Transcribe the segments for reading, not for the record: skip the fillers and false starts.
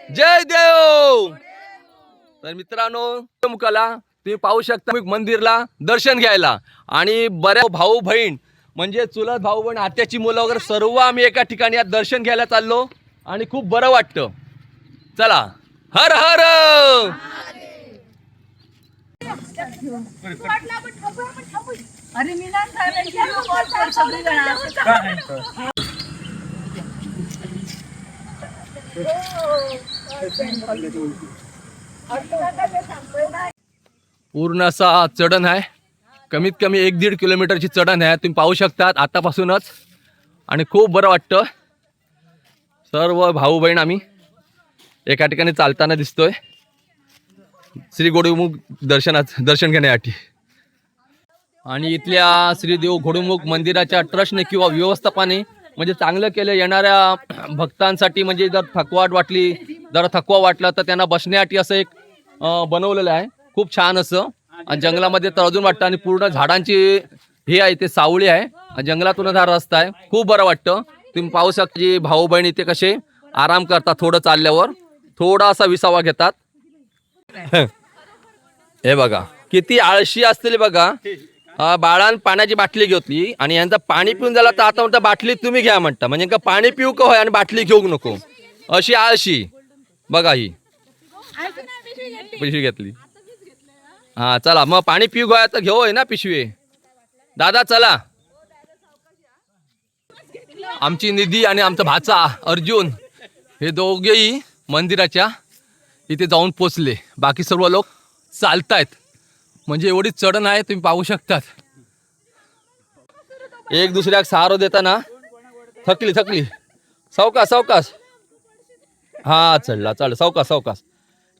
जय देव. तर मित्रांनो मुकाला तुम्ही पाहू शकता मंदिरला दर्शन घ्यायला आणि बऱ्या भाऊ बहीण म्हणजे चुलत भाऊ बहीण आत्याची मुलं वगैरे सर्व आम्ही एका ठिकाणी आज दर्शन घ्यायला चाललो आणि खूप बरं वाटतं. चला हर हर. अरे मी नाही पूर्ण असा चढण आहे. कमीत कमी 1-1.5 किलोमीटरची चढण आहे. तुम्ही पाहू शकतात आतापासूनच आणि खूप बरं वाटतं. सर्व भाऊ बहीण आम्ही एका ठिकाणी चालताना दिसतोय श्री घोडमुख दर्शन घेण्यासाठी. आणि इथल्या श्री देव घोडमुख मंदिराच्या ट्रस्टने किंवा व्यवस्थापनाने म्हणजे चांगलं केलं. येणाऱ्या भक्तांसाठी म्हणजे जर थकवाट वाटली जरा थकवा वाटला तर त्यांना बसण्यासाठी असं एक बनवलेलं आहे. खूप छान असं आणि जंगलामध्ये तर अजून वाटतं आणि पूर्ण झाडांची हे आहे ते सावळी आहे जंगलातूनच हा रस्ता आहे. खूप बरं वाटतं. तुम्ही पाहू शकता की भाऊ बहीण इथे कसे आराम करतात. थोडं चालल्यावर थोडासा विसावा घेतात. हे बघा किती आळशी असतील बघा. बाळान पाण्याची बाटली घेतली आणि यांचं पाणी पिऊन झाला तर आता म्हणता बाटली तुम्ही घ्या म्हणता म्हणजे का पाणी पिऊ का होय आणि बाटली घेऊ नको अशी आळशी बघा. ही पिशवी घेतली. हा चला मग पाणी पिऊ घ्या तर घेऊ ना पिशवी. दादा चला. आमची निधी आणि आमचा भाचा अर्जुन हे दोघेही मंदिराच्या इथे जाऊन पोचले. बाकी सर्व लोक चालतायत म्हणजे एवढी चढण आहे तुम्ही पाहू शकतात. एक दुसऱ्याक सहारा देताना थकली सावकाश सावकाश. हा चढला सावकाश.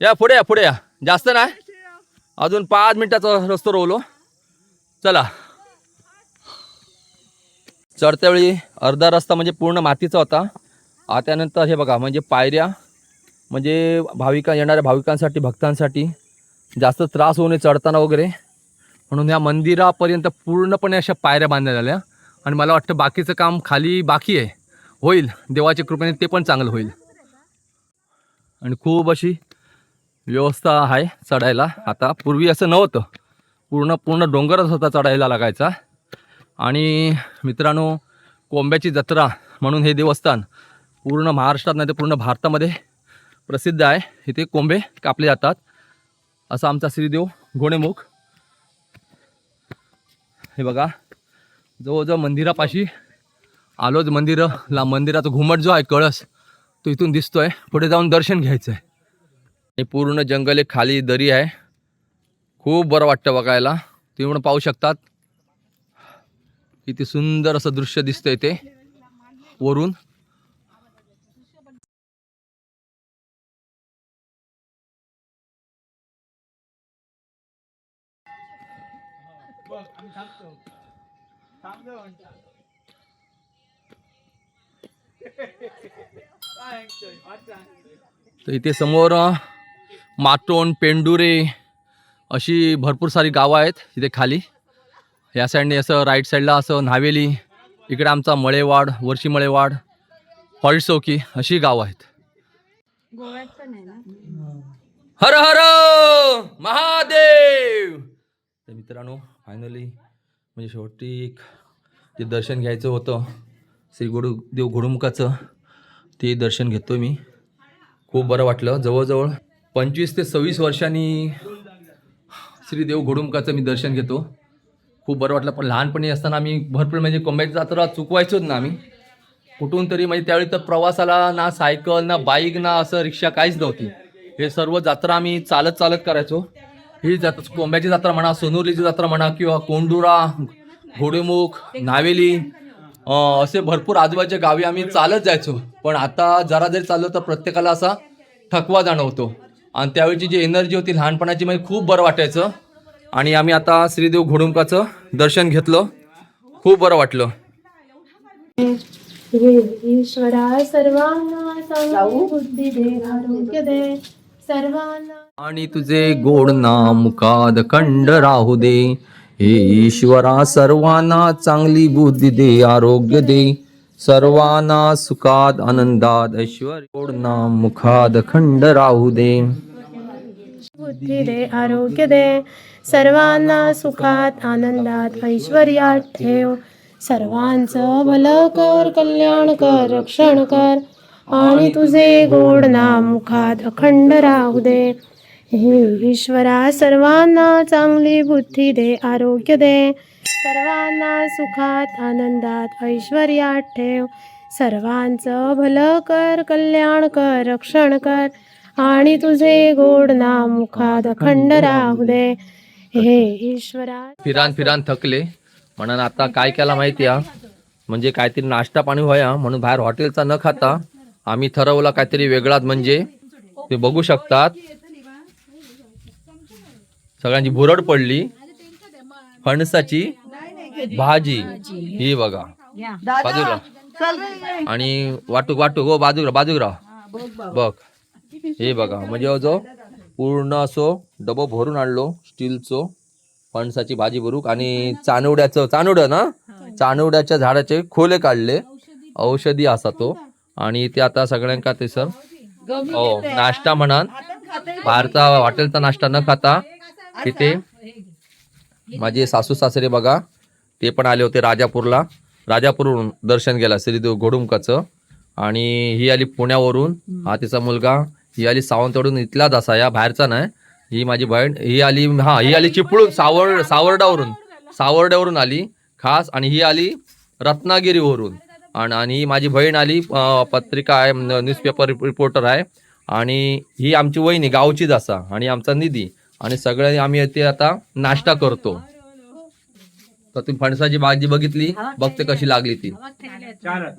या पुढे या जास्त नाही अजून 5 मिनिटाचा रस्ता रोवलो. चला. चढत्या वेळी अर्धा रस्ता म्हणजे पूर्ण मातीचा होता. त्यानंतर हे बघा म्हणजे पायऱ्या म्हणजे येणाऱ्या भाविकांसाठी भक्तांसाठी जास्त त्रास होऊ नये चढताना वगैरे म्हणून या मंदिरापर्यंत पूर्णपणे अशा पायऱ्या बांधण्यात आल्या. आणि मला वाटतं बाकीचं काम खाली बाकी आहे. होईल देवाच्या कृपेने ते पण चांगलं होईल. आणि खूप अशी व्यवस्था आहे चढायला. आता पूर्वी असं नव्हतं. पूर्ण डोंगरच होता चढायला लागायचा. आणि मित्रांनो कोंब्याची जत्रा म्हणून हे देवस्थान पूर्ण महाराष्ट्रात नाही तर पूर्ण भारतामध्ये प्रसिद्ध आहे. इथे कोंबे कापले जातात. असा आमचा श्रीदेव घोडेमुख. हे बघा जवळजवळ मंदिरापाशी आलोच. मंदिराचा घुमट जो आहे कळस तो इथून दिसतोय. पुढे जाऊन दर्शन घ्यायचं आहे. हे पूर्ण जंगल एक खाली दरी आहे. खूप बरं वाटतं बघायला. तुम्ही पण पाहू शकतात किती सुंदर असं दृश्य दिसतंय ते वरून. तर इथे समोर माटोण पेंडुरे अशी भरपूर सारी गावं आहेत. इथे खाली या साईडने असं राईट साईडला असं न्हावेली, इकडे आमचा मळेवाड वर्षी मळेवाड फळचौकी अशी गावं आहेत. हर हर महादेव. तर मित्रांनो फायनली म्हणजे शेवटी जे दर्शन घ्यायचं होतं श्री देव घोडमुखाचं ते दर्शन घेतो मी. खूप बरं वाटलं. जवळजवळ 25 ते 26 वर्षांनी श्री देव घोडमुखाचं मी दर्शन घेतो. खूप बरं वाटलं. पण लहानपणी असताना आम्ही भरपूर म्हणजे कोंब्याची जत्रा चुकवायचोच ना आम्ही कुठून तरी. म्हणजे त्यावेळी तर प्रवासाला ना सायकल ना बाईक ना असं रिक्षा काहीच नव्हती. हे सर्व जत्रा आम्ही चालत करायचो. ही कोंब्याची जत्रा म्हणा, सोनोलीची जत्रा म्हणा किंवा कोंडुरा, घोडेमुख, नावेली असे भरपूर आजूबाजूच्या गावी आम्ही चालत जायचो. पण आता जरा जरी चाललो तर प्रत्येकाला असा थकवा जाणवतो. आणि त्यावेळीची जी एनर्जी होती लहानपणाची म्हणजे खूप बरं वाटायचं. आणि आम्ही आता श्रीदेव घोडमुखाचं दर्शन घेतलं. खूप बरं वाटलं. ईश्वरा सर्वांना बुद्धी दे आरोग्य दे सर्वांना. आणि तुझे गोड नाम मुखात खंड राहू दे. हे ईश्वरा सर्वांना चांगली बुद्धी दे आरोग्य दे सर्वांना सुखात आनंदात ऐश्वर गोड नाम मुखात अखंड राहू दे. बुद्धी दे, आरोग्य दे, सर्वांना सुखात आनंदात ऐश्वर्यात ठेव. सर्वांचं भलं कर, कल्याण कर, रक्षण कर आणि तुझे गोड नाम मुखात अखंड राहू दे. हे ईश्वरा सर्वांना चांगली बुद्धी दे, आरोग्य दे, सर्वांना सुखात आनंदात ऐश्वर्यात ठेव. सर्वांचं भलं कर, कल्याण कर, रक्षण कर आणि तुझे गोड नाम मुखात अखंड राहू दे. हे ईश्वरा फिरान थकले म्हणून आता काय केला माहिती आहे, म्हणजे काहीतरी नाश्ता पाणी व्हाया म्हणून बाहेर हॉटेलचा न खाता आम्ही ठरवला काहीतरी वेगळाच. म्हणजे ते बघू शकतात सगळ्यांची भुरड पडली. फणसाची भाजी ही बघा बाजूला आणि वाटू हो बाजूला बघ हे बघा. म्हणजे जो पूर्ण असो डबो भरून आणलो स्टीलचो फणसाची भाजी भरूक आणि चाणवड्याच्या झाडाचे खोले काढले. औषधी असा तो आणि ते आता सगळ्यांका ते सर हो नाश्ता म्हणान बाहेरचा हॉटेलचा नाश्ता न खाता तिथे माझे सासू सासरे बघा ते पण आले होते राजापूरवरून दर्शन गेला श्रीदेव घोडुमकाचं. आणि ही आली पुण्यावरून, हा तिचा मुलगा. ही आली सावंतवाडून इथलाच असा या बाहेरचा नाही. ही माझी बहीण. ही आली चिपळूण सावर्ड्यावरून आली खास. आणि ही आली रत्नागिरीवरून. आणि ही माझी बहीण आली पत्रिका आहे न्यूजपेपर रिपोर्टर आहे. आणि ही आमची वहिनी गावचीच असा आणि आमचा निधी. आणि सगळ्यांनी आम्ही इथे आता नाश्ता करतो. तर तुम्ही फणसाची भाजी बघितली, बघते कशी लागली ती.